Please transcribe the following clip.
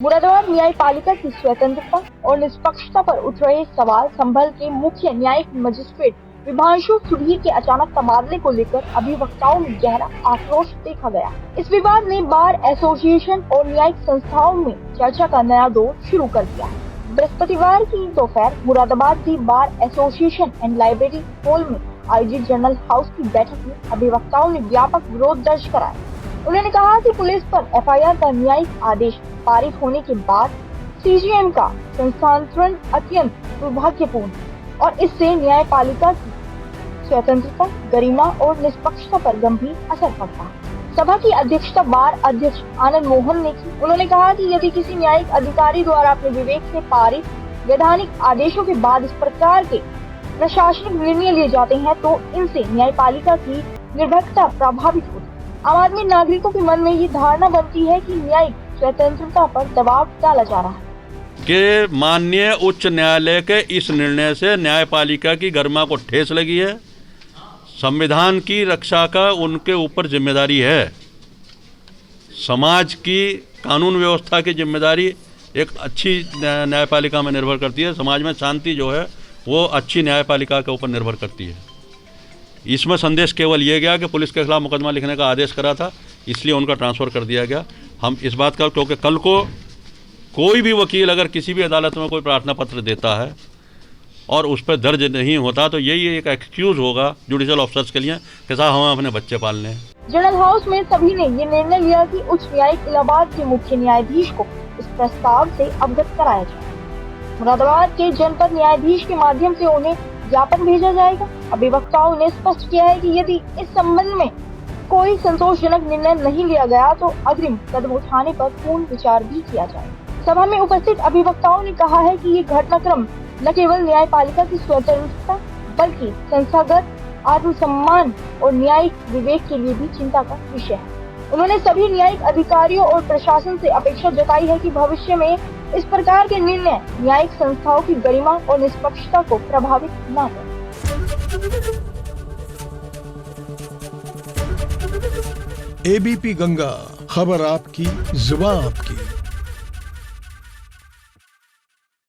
मुरादाबाद न्यायपालिका की स्वतंत्रता और निष्पक्षता पर उठ रहे सवाल संभल के मुख्य न्यायिक मजिस्ट्रेट विभांशु सुधीर के अचानक तबादले को लेकर अभिवक्ताओं में गहरा आक्रोश देखा गया। इस विवाद ने बार एसोसिएशन और न्यायिक संस्थाओं में चर्चा का नया दौर शुरू कर दिया है। बृहस्पतिवार की दोपहर मुरादाबाद की bar association and library hall में आयोजित जनरल हाउस की बैठक में अभिवक्ताओं ने व्यापक विरोध दर्ज कराया। उन्होंने कहा कि पुलिस पर एफआईआर का न्यायिक आदेश पारित होने के बाद सीजीएम का संस्थानांतरण अत्यंत दुर्भाग्यपूर्ण और इससे न्यायपालिका की स्वतंत्रता, गरिमा और निष्पक्षता पर गंभीर असर पड़ता है। सभा की अध्यक्षता बार अध्यक्ष आनंद मोहन ने की। उन्होंने कहा कि यदि किसी न्यायिक अधिकारी द्वारा अपने विवेक से पारित वैधानिक आदेशों के बाद इस प्रकार के प्रशासनिक निर्णय लिए जाते हैं तो इनसे न्यायपालिका की निर्भरता प्रभावित होती है। आम आदमी नागरिकों के मन में ये धारणा बनती है कि न्यायिक स्वतंत्रता पर दबाव डाला जा रहा है कि माननीय उच्च न्यायालय के इस निर्णय से न्यायपालिका की गरिमा को ठेस लगी है। संविधान की रक्षा का उनके ऊपर जिम्मेदारी है। समाज की कानून व्यवस्था की जिम्मेदारी एक अच्छी न्यायपालिका में निर्भर करती है। समाज में शांति जो है वो अच्छी न्यायपालिका के ऊपर निर्भर करती है। इसमें संदेश केवल ये गया कि पुलिस के खिलाफ मुकदमा लिखने का आदेश करा था, इसलिए उनका ट्रांसफ़र कर दिया गया। हम इस बात का, क्योंकि कल को कोई भी वकील अगर किसी भी अदालत में कोई प्रार्थना पत्र देता है और उस पर दर्ज नहीं होता तो यही एक एक्सक्यूज़ होगा जुडिशल ऑफिसर्स के लिए कि साहब हमें अपने बच्चे पालने हैं। जनरल हाउस में सभी ने ये निर्णय लिया कि उच्च न्यायालय इलाहाबाद के मुख्य न्यायाधीश को इस प्रस्ताव से अवगत कराया जाए। मुरादाबाद के जनपद न्यायाधीश के माध्यम से उन्हें ज्ञापन भेजा जाएगा। अभिवक्ताओं ने स्पष्ट किया है कि यदि इस संबंध में कोई संतोषजनक निर्णय नहीं लिया गया तो अग्रिम कदम उठाने पर पूर्ण विचार भी किया जाएगा। सभा में उपस्थित अभिवक्ताओं ने कहा है कि ये घटनाक्रम न केवल न्यायपालिका की स्वतंत्रता बल्कि संस्थागत आत्मसम्मान और न्यायिक विवेक के लिए भी चिंता का विषय है। उन्होंने सभी न्यायिक अधिकारियों और प्रशासन से अपेक्षा जताई है कि भविष्य में इस प्रकार के निर्णय न्यायिक संस्थाओं की गरिमा और निष्पक्षता को प्रभावित न करें। एबीपी गंगा, खबर आपकी, जुबान आपकी।